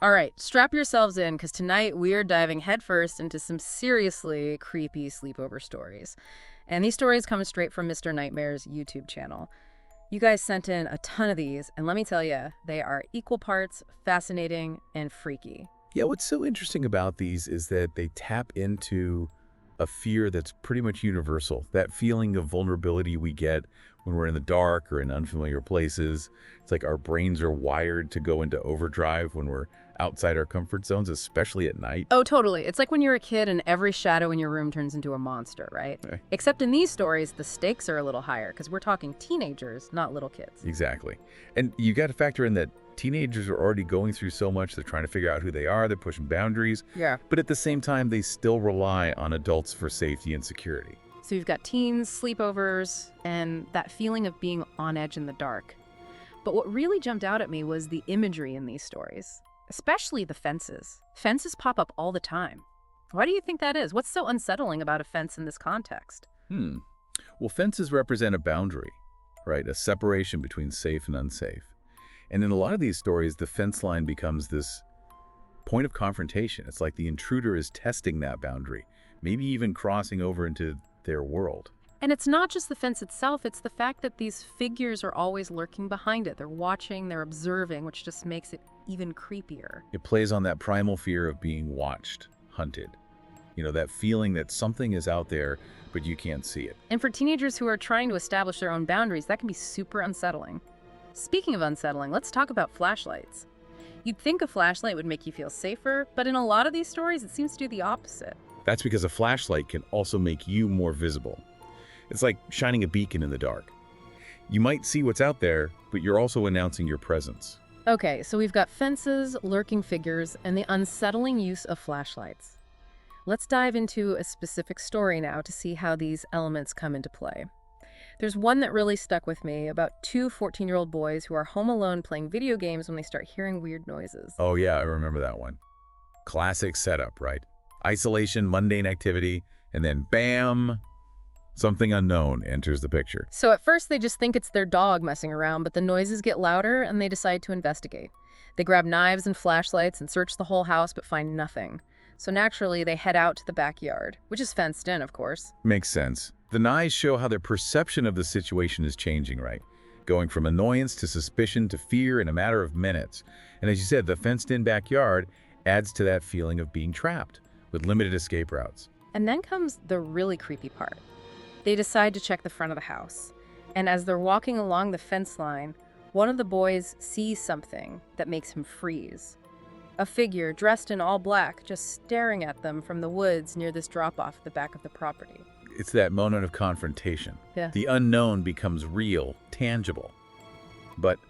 All right, strap yourselves in because tonight we are diving headfirst into some seriously creepy sleepover stories. And these stories come straight from Mr. Nightmare's YouTube channel. You guys sent in a ton of these, and let me tell you, they are equal parts fascinating and freaky. Yeah, what's so interesting about these is that they tap into a fear that's pretty much universal. That feeling of vulnerability we get when we're in the dark or in unfamiliar places. It's like our brains are wired to go into overdrive when we're outside our comfort zones, especially at night. Oh, totally. It's like when you're a kid and every shadow in your room turns into a monster, right? Okay. Except in these stories, the stakes are a little higher because we're talking teenagers, not little kids. Exactly. And you got to factor in that teenagers are already going through so much. They're trying to figure out who they are. They're pushing boundaries. Yeah. But at the same time, they still rely on adults for safety and security. So you've got teens, sleepovers, and that feeling of being on edge in the dark. But what really jumped out at me was the imagery in these stories, especially the fences. Fences pop up all the time. Why do you think that is? What's so unsettling about a fence in this context? Well, fences represent a boundary, right? A separation between safe and unsafe. And in a lot of these stories, the fence line becomes this point of confrontation. It's like the intruder is testing that boundary, maybe even crossing over into their world. And it's not just the fence itself, it's the fact that these figures are always lurking behind it. They're watching, they're observing, which just makes it even creepier. It plays on that primal fear of being watched, hunted. You know, that feeling that something is out there, but you can't see it. And for teenagers who are trying to establish their own boundaries, that can be super unsettling. Speaking of unsettling, let's talk about flashlights. You'd think a flashlight would make you feel safer, but in a lot of these stories, it seems to do the opposite. That's because a flashlight can also make you more visible. It's like shining a beacon in the dark. You might see what's out there, but you're also announcing your presence. Okay, so we've got fences, lurking figures, and the unsettling use of flashlights. Let's dive into a specific story now to see how these elements come into play. There's one that really stuck with me about two 14-year-old boys who are home alone playing video games when they start hearing weird noises. Oh yeah, I remember that one. Classic setup, right? Isolation, mundane activity, and then bam, something unknown enters the picture. So at first they just think it's their dog messing around, but the noises get louder and they decide to investigate. They grab knives and flashlights and search the whole house but find nothing. So naturally they head out to the backyard, which is fenced in, of course. Makes sense. The knives show how their perception of the situation is changing, right? Going from annoyance to suspicion to fear in a matter of minutes. And as you said, the fenced-in backyard adds to that feeling of being trapped, with limited escape routes. And then comes the really creepy part. They decide to check the front of the house. And as they're walking along the fence line, one of the boys sees something that makes him freeze. A figure dressed in all black just staring at them from the woods near this drop-off at the back of the property. It's that moment of confrontation. Yeah. The unknown becomes real, tangible. But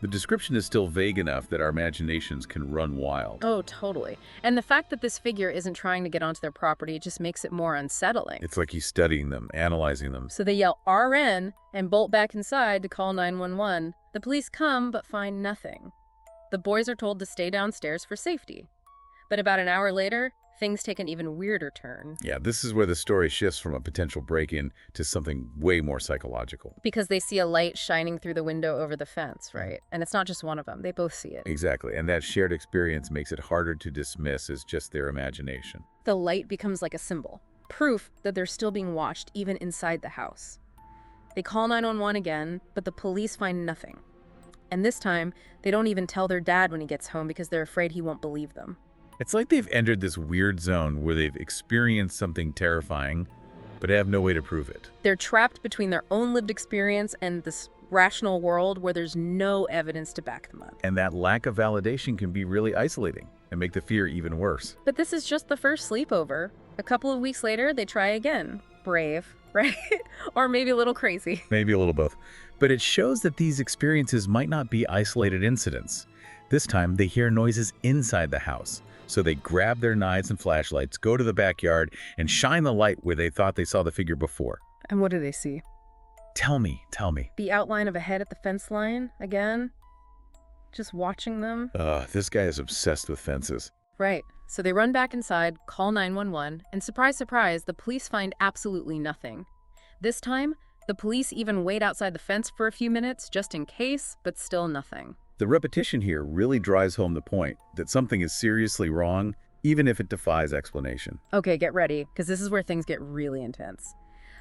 the description is still vague enough that our imaginations can run wild. Oh, totally. And the fact that this figure isn't trying to get onto their property just makes it more unsettling. It's like he's studying them, analyzing them. So they yell RN and bolt back inside to call 911. The police come but find nothing. The boys are told to stay downstairs for safety. But about an hour later, things take an even weirder turn. Yeah, this is where the story shifts from a potential break-in to something way more psychological. Because they see a light shining through the window over the fence, right? And it's not just one of them. They both see it. Exactly, and that shared experience makes it harder to dismiss as just their imagination. The light becomes like a symbol, proof that they're still being watched even inside the house. They call 911 again, but the police find nothing. And this time, they don't even tell their dad when he gets home because they're afraid he won't believe them. It's like they've entered this weird zone where they've experienced something terrifying, but have no way to prove it. They're trapped between their own lived experience and this rational world where there's no evidence to back them up. And that lack of validation can be really isolating and make the fear even worse. But this is just the first sleepover. A couple of weeks later, they try again. Brave, right? Or maybe a little crazy. Maybe a little both. But it shows that these experiences might not be isolated incidents. This time, they hear noises inside the house. So they grab their knives and flashlights, go to the backyard, and shine the light where they thought they saw the figure before. And what do they see? Tell me. The outline of a head at the fence line, again. Just watching them. This guy is obsessed with fences. Right. So they run back inside, call 911, and surprise, surprise, the police find absolutely nothing. This time, the police even wait outside the fence for a few minutes, just in case, but still nothing. The repetition here really drives home the point that something is seriously wrong, even if it defies explanation. Okay, get ready, because this is where things get really intense.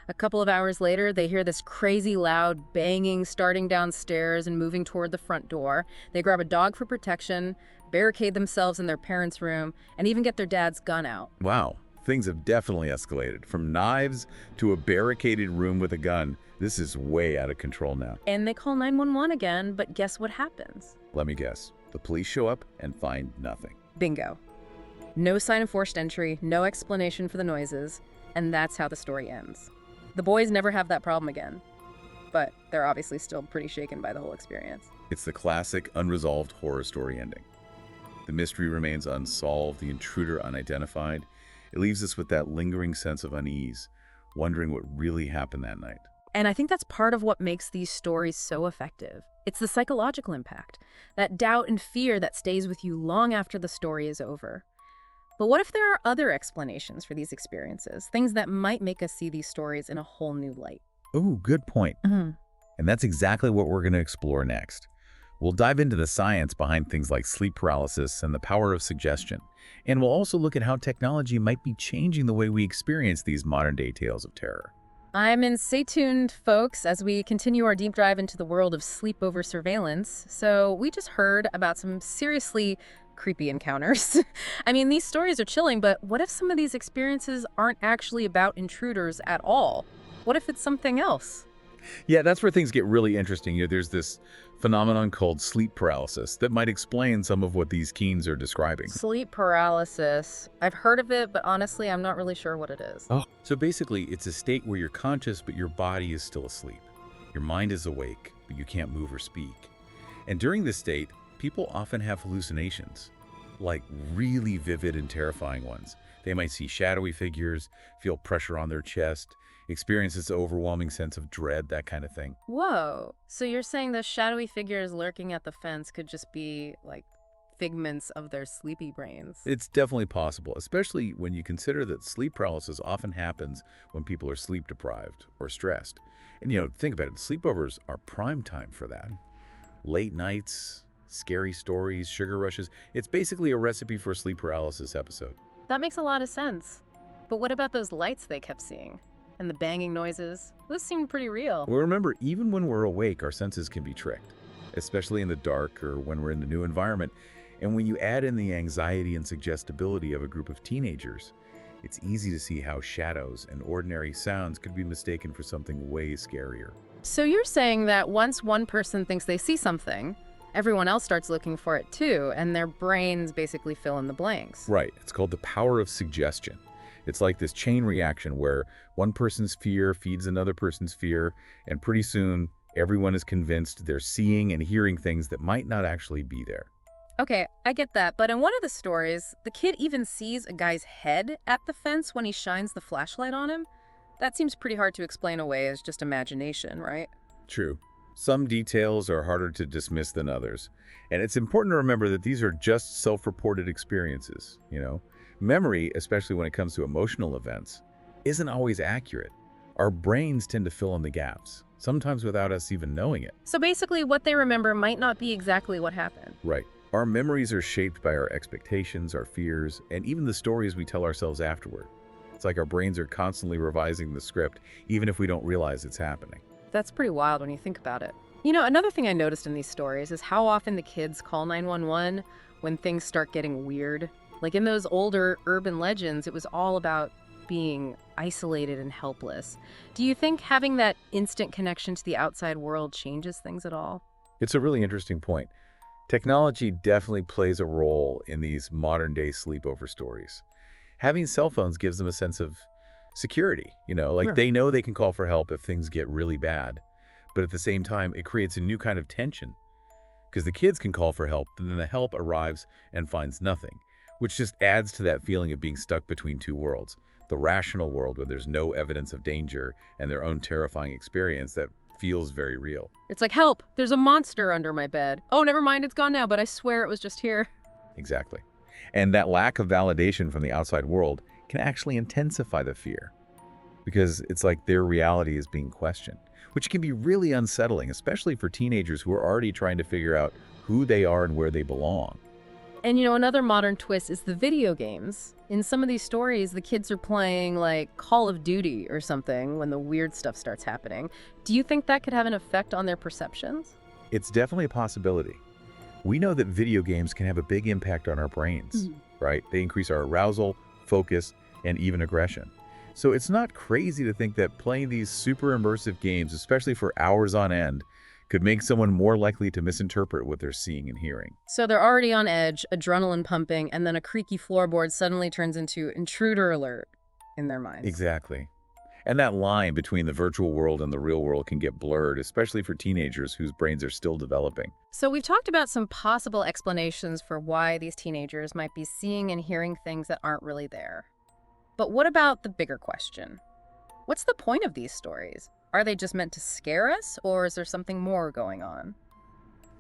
A couple of hours later, they hear this crazy loud banging starting downstairs and moving toward the front door. They grab a dog for protection, barricade themselves in their parents' room, and even get their dad's gun out. Wow, things have definitely escalated. From knives to a barricaded room with a gun, this is way out of control now. And they call 911 again, but guess what happens? Let me guess. The police show up and find nothing. Bingo. No sign of forced entry, no explanation for the noises, and that's how the story ends. The boys never have that problem again, but they're obviously still pretty shaken by the whole experience. It's the classic unresolved horror story ending. The mystery remains unsolved, the intruder unidentified. It leaves us with that lingering sense of unease, wondering what really happened that night. And I think that's part of what makes these stories so effective. It's the psychological impact, that doubt and fear that stays with you long after the story is over. But what if there are other explanations for these experiences, things that might make us see these stories in a whole new light? Oh, good point. And that's exactly what we're going to explore next. We'll dive into the science behind things like sleep paralysis and the power of suggestion. And we'll also look at how technology might be changing the way we experience these modern-day tales of terror. Stay tuned, folks, as we continue our deep dive into the world of sleepover surveillance. So we just heard about some seriously creepy encounters. I mean, these stories are chilling, but what if some of these experiences aren't actually about intruders at all? What if it's something else? Yeah, that's where things get really interesting. There's this phenomenon called sleep paralysis that might explain some of what these keens are describing. Sleep paralysis. I've heard of it, but honestly, I'm not really sure what it is. So basically, it's a state where you're conscious, but your body is still asleep. Your mind is awake, but you can't move or speak. And during this state, people often have hallucinations, like really vivid and terrifying ones. They might see shadowy figures, feel pressure on their chest, experience this overwhelming sense of dread, that kind of thing. Whoa. So you're saying the shadowy figures lurking at the fence could just be, like, figments of their sleepy brains? It's definitely possible, especially when you consider that sleep paralysis often happens when people are sleep deprived or stressed. And, think about it. Sleepovers are prime time for that. Late nights, scary stories, sugar rushes. It's basically a recipe for a sleep paralysis episode. That makes a lot of sense. But what about those lights they kept seeing? And the banging noises? Those seemed pretty real. Well, remember, even when we're awake, our senses can be tricked, especially in the dark or when we're in a new environment. And when you add in the anxiety and suggestibility of a group of teenagers, it's easy to see how shadows and ordinary sounds could be mistaken for something way scarier. So you're saying that once one person thinks they see something, everyone else starts looking for it too, and their brains basically fill in the blanks. Right. It's called the power of suggestion. It's like this chain reaction where one person's fear feeds another person's fear, and pretty soon everyone is convinced they're seeing and hearing things that might not actually be there. Okay, I get that, but in one of the stories, the kid even sees a guy's head at the fence when he shines the flashlight on him. That seems pretty hard to explain away as just imagination, right? True. Some details are harder to dismiss than others. And it's important to remember that these are just self-reported experiences, Memory, especially when it comes to emotional events, isn't always accurate. Our brains tend to fill in the gaps, sometimes without us even knowing it. So basically, what they remember might not be exactly what happened. Right. Our memories are shaped by our expectations, our fears, and even the stories we tell ourselves afterward. It's like our brains are constantly revising the script, even if we don't realize it's happening. That's pretty wild when you think about it. Another thing I noticed in these stories is how often the kids call 911 when things start getting weird. Like in those older urban legends, it was all about being isolated and helpless. Do you think having that instant connection to the outside world changes things at all? It's a really interesting point. Technology definitely plays a role in these modern-day sleepover stories. Having cell phones gives them a sense of security, Sure. They know they can call for help if things get really bad. But at the same time, it creates a new kind of tension because the kids can call for help, and then the help arrives and finds nothing, which just adds to that feeling of being stuck between two worlds. The rational world where there's no evidence of danger and their own terrifying experience that feels very real. It's like, help, there's a monster under my bed. Oh, never mind, it's gone now, but I swear it was just here. Exactly. And that lack of validation from the outside world can actually intensify the fear because it's like their reality is being questioned. which can be really unsettling, especially for teenagers who are already trying to figure out who they are and where they belong. And another modern twist is the video games. In some of these stories, the kids are playing like Call of Duty or something when the weird stuff starts happening. Do you think that could have an effect on their perceptions? It's definitely a possibility. We know that video games can have a big impact on our brains, right? They increase our arousal, focus, and even aggression. So it's not crazy to think that playing these super immersive games, especially for hours on end, could make someone more likely to misinterpret what they're seeing and hearing. So they're already on edge, adrenaline pumping, and then a creaky floorboard suddenly turns into intruder alert in their minds. Exactly. And that line between the virtual world and the real world can get blurred, especially for teenagers whose brains are still developing. So we've talked about some possible explanations for why these teenagers might be seeing and hearing things that aren't really there. But what about the bigger question? What's the point of these stories? Are they just meant to scare us, or is there something more going on?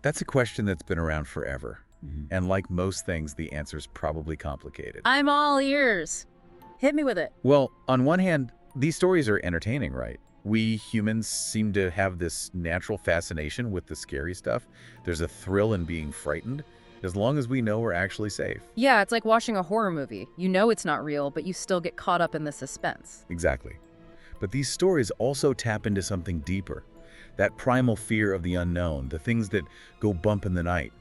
That's a question that's been around forever. And like most things, the answer's probably complicated. I'm all ears. Hit me with it. Well, on one hand, these stories are entertaining, right? We humans seem to have this natural fascination with the scary stuff. There's a thrill in being frightened, as long as we know we're actually safe. Yeah, it's like watching a horror movie. You know it's not real, but you still get caught up in the suspense. Exactly. But these stories also tap into something deeper. That primal fear of the unknown, the things that go bump in the night.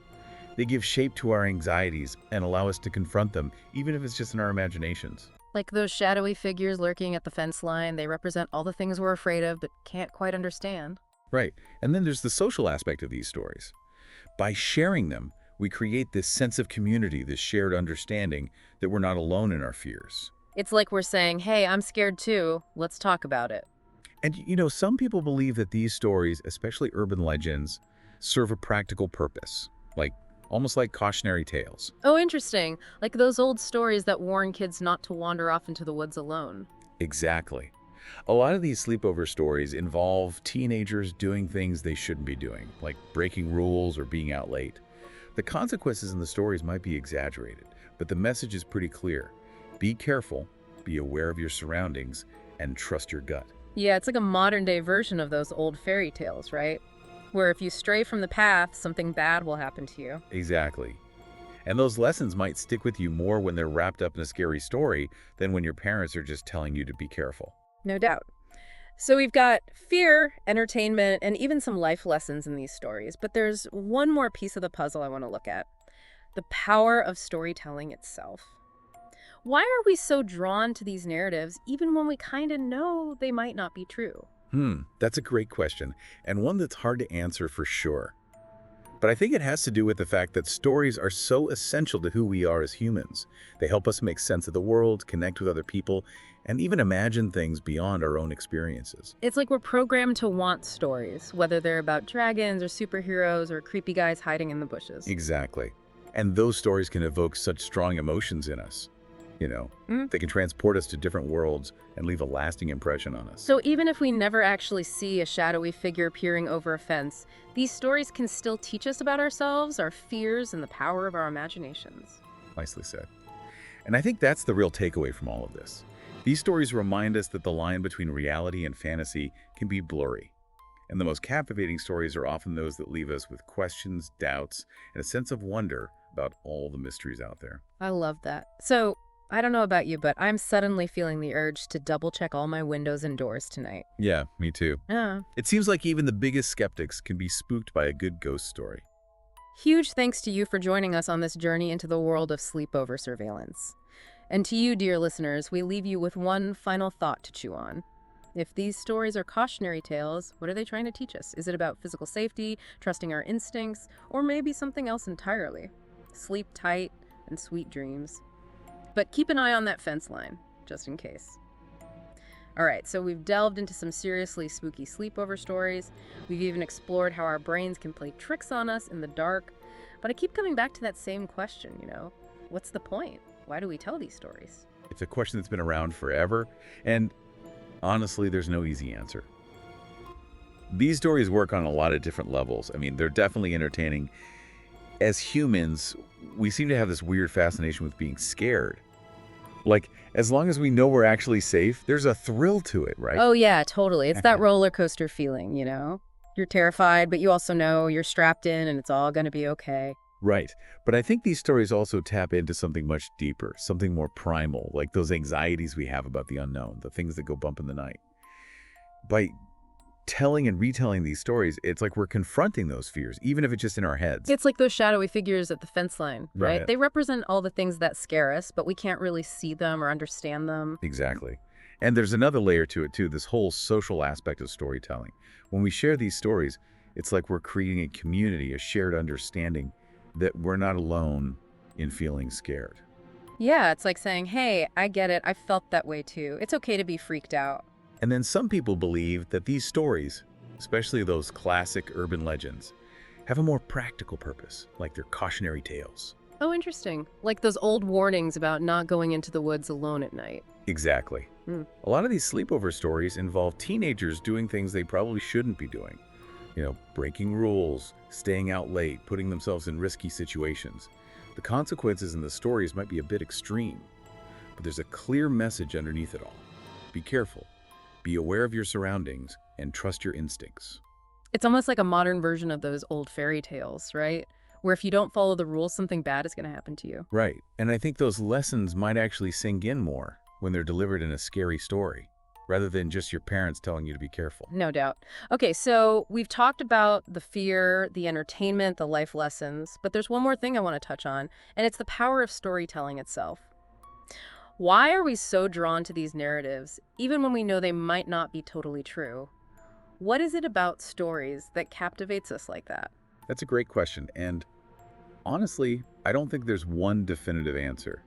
They give shape to our anxieties and allow us to confront them, even if it's just in our imaginations. Like those shadowy figures lurking at the fence line, they represent all the things we're afraid of but can't quite understand. Right. And then there's the social aspect of these stories. By sharing them, we create this sense of community, this shared understanding that we're not alone in our fears. It's like we're saying, hey, I'm scared too. Let's talk about it. And some people believe that these stories, especially urban legends, serve a practical purpose, almost like cautionary tales. Oh, interesting. Like those old stories that warn kids not to wander off into the woods alone. Exactly. A lot of these sleepover stories involve teenagers doing things they shouldn't be doing, like breaking rules or being out late. The consequences in the stories might be exaggerated, but the message is pretty clear. Be careful, be aware of your surroundings, and trust your gut. Yeah, it's like a modern-day version of those old fairy tales, right? Where if you stray from the path, something bad will happen to you. Exactly. And those lessons might stick with you more when they're wrapped up in a scary story than when your parents are just telling you to be careful. No doubt. So we've got fear, entertainment, and even some life lessons in these stories. But there's one more piece of the puzzle I want to look at. The power of storytelling itself. Why are we so drawn to these narratives even when we kind of know they might not be true? That's a great question, and one that's hard to answer for sure. But I think it has to do with the fact that stories are so essential to who we are as humans. They help us make sense of the world, connect with other people, and even imagine things beyond our own experiences. It's like we're programmed to want stories, whether they're about dragons or superheroes or creepy guys hiding in the bushes. Exactly. And those stories can evoke such strong emotions in us. They can transport us to different worlds and leave a lasting impression on us. So even if we never actually see a shadowy figure peering over a fence, these stories can still teach us about ourselves, our fears, and the power of our imaginations. Nicely said. And I think that's the real takeaway from all of this. These stories remind us that the line between reality and fantasy can be blurry. And the most captivating stories are often those that leave us with questions, doubts, and a sense of wonder about all the mysteries out there. I love that. So, I don't know about you, but I'm suddenly feeling the urge to double-check all my windows and doors tonight. Yeah, me too. Yeah. It seems like even the biggest skeptics can be spooked by a good ghost story. Huge thanks to you for joining us on this journey into the world of sleepover surveillance. And to you, dear listeners, we leave you with one final thought to chew on. If these stories are cautionary tales, what are they trying to teach us? Is it about physical safety, trusting our instincts, or maybe something else entirely? Sleep tight and sweet dreams. But keep an eye on that fence line, just in case. All right, so we've delved into some seriously spooky sleepover stories. We've even explored how our brains can play tricks on us in the dark. But I keep coming back to that same question, what's the point? Why do we tell these stories? It's a question that's been around forever, and honestly, there's no easy answer. These stories work on a lot of different levels. They're definitely entertaining. As humans, we seem to have this weird fascination with being scared. Like, as long as we know we're actually safe, there's a thrill to it, right? Oh, yeah, totally. It's that roller coaster feeling, you know? You're terrified, but you also know you're strapped in and it's all going to be okay. Right. But I think these stories also tap into something much deeper, something more primal, like those anxieties we have about the unknown, the things that go bump in the night. By telling and retelling these stories, it's like we're confronting those fears, even if it's just in our heads. It's like those shadowy figures at the fence line, right? Right. They represent all the things that scare us, but we can't really see them or understand them. Exactly. And there's another layer to it, too, this whole social aspect of storytelling. When we share these stories, it's like we're creating a community, a shared understanding that we're not alone in feeling scared. Yeah, it's like saying, hey, I get it. I felt that way too. It's okay to be freaked out. And then some people believe that these stories, especially those classic urban legends, have a more practical purpose, like they're cautionary tales. Oh, interesting. Like those old warnings about not going into the woods alone at night. Exactly. Hmm. A lot of these sleepover stories involve teenagers doing things they probably shouldn't be doing. Breaking rules, staying out late, putting themselves in risky situations. The consequences in the stories might be a bit extreme, but there's a clear message underneath it all. Be careful, be aware of your surroundings, and trust your instincts. It's almost like a modern version of those old fairy tales, right? Where if you don't follow the rules, something bad is going to happen to you. Right, and I think those lessons might actually sink in more when they're delivered in a scary story, rather than just your parents telling you to be careful. No doubt. Okay, so we've talked about the fear, the entertainment, the life lessons, but there's one more thing I want to touch on, and it's the power of storytelling itself. Why are we so drawn to these narratives, even when we know they might not be totally true? What is it about stories that captivates us like that? That's a great question, and honestly, I don't think there's one definitive answer.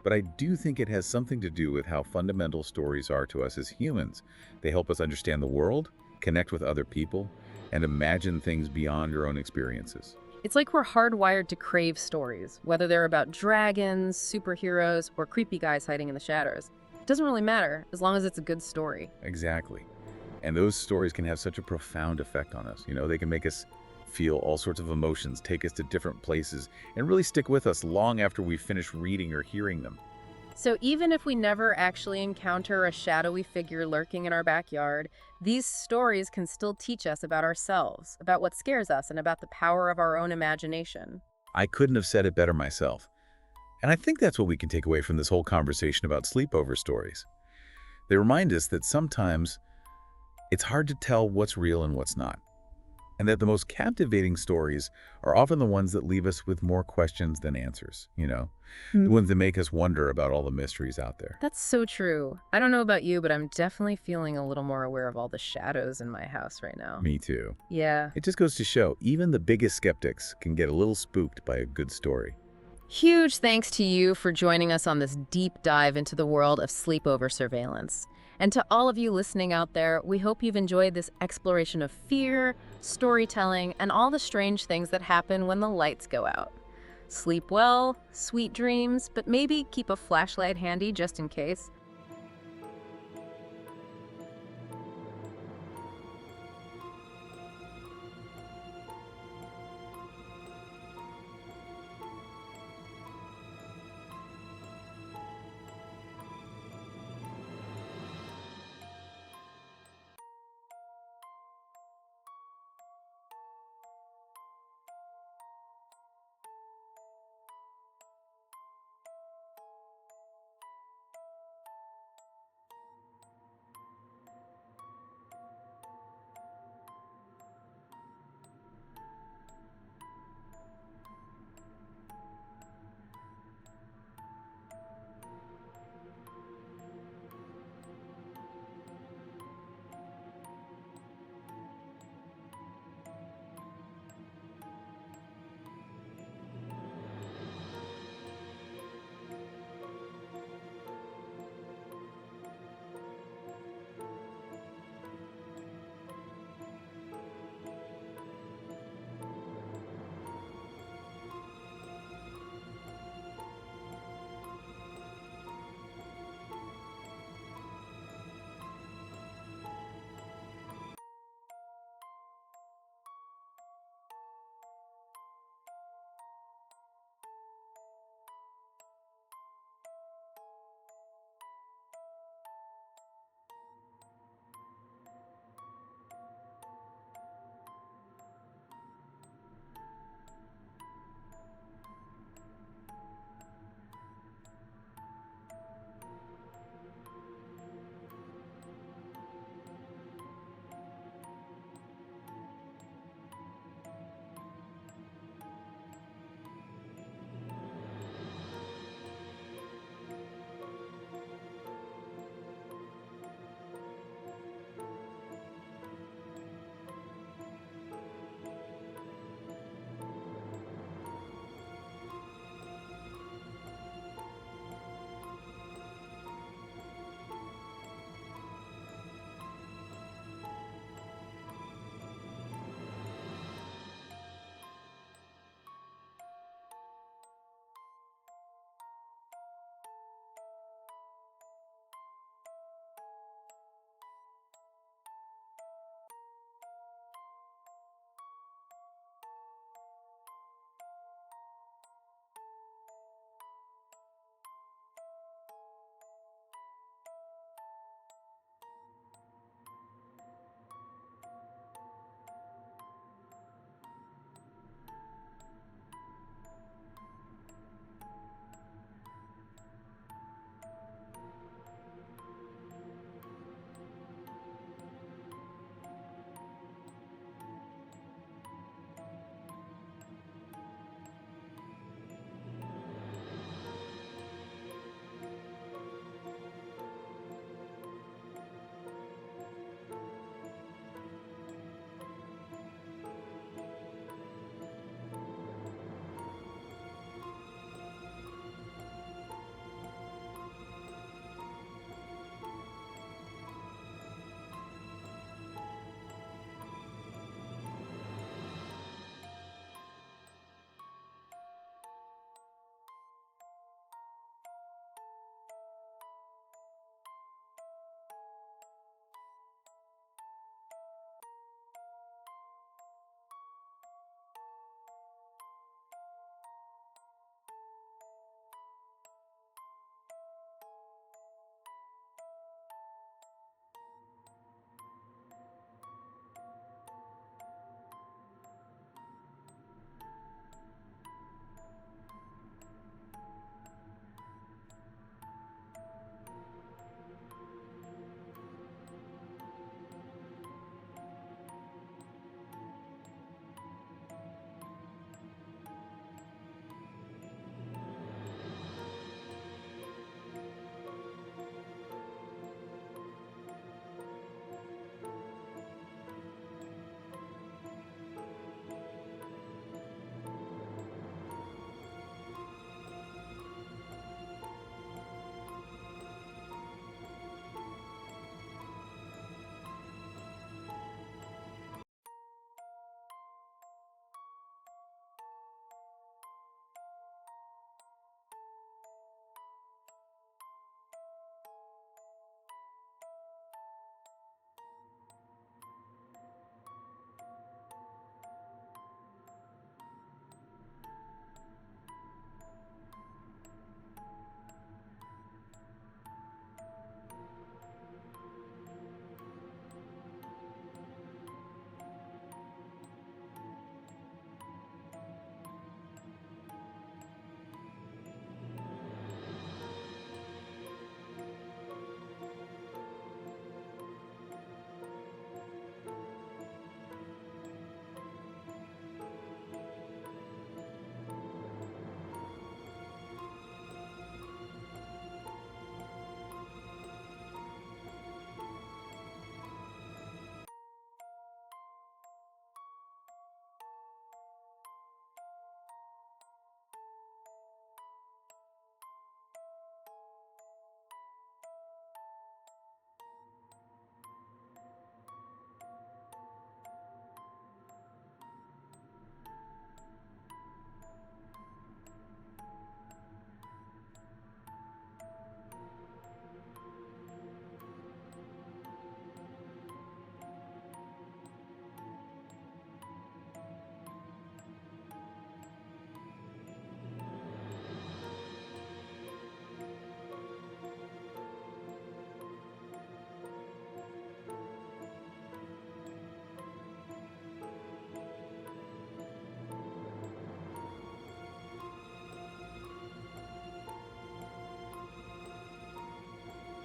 But I do think it has something to do with how fundamental stories are to us as humans. They help us understand the world, connect with other people, and imagine things beyond our own experiences. It's like we're hardwired to crave stories, whether they're about dragons, superheroes, or creepy guys hiding in the shadows. It doesn't really matter, as long as it's a good story. Exactly. And those stories can have such a profound effect on us. They can make us feel all sorts of emotions, take us to different places, and really stick with us long after we finish reading or hearing them. So even if we never actually encounter a shadowy figure lurking in our backyard, these stories can still teach us about ourselves, about what scares us, and about the power of our own imagination. I couldn't have said it better myself. And I think that's what we can take away from this whole conversation about sleepover stories. They remind us that sometimes it's hard to tell what's real and what's not. And that the most captivating stories are often the ones that leave us with more questions than answers, The ones that make us wonder about all the mysteries out there. That's so true. I don't know about you, but I'm definitely feeling a little more aware of all the shadows in my house right now. Me too. Yeah. It just goes to show, even the biggest skeptics can get a little spooked by a good story. Huge thanks to you for joining us on this deep dive into the world of sleepover surveillance. And to all of you listening out there, we hope you've enjoyed this exploration of fear, storytelling, and all the strange things that happen when the lights go out. Sleep well, sweet dreams, but maybe keep a flashlight handy just in case.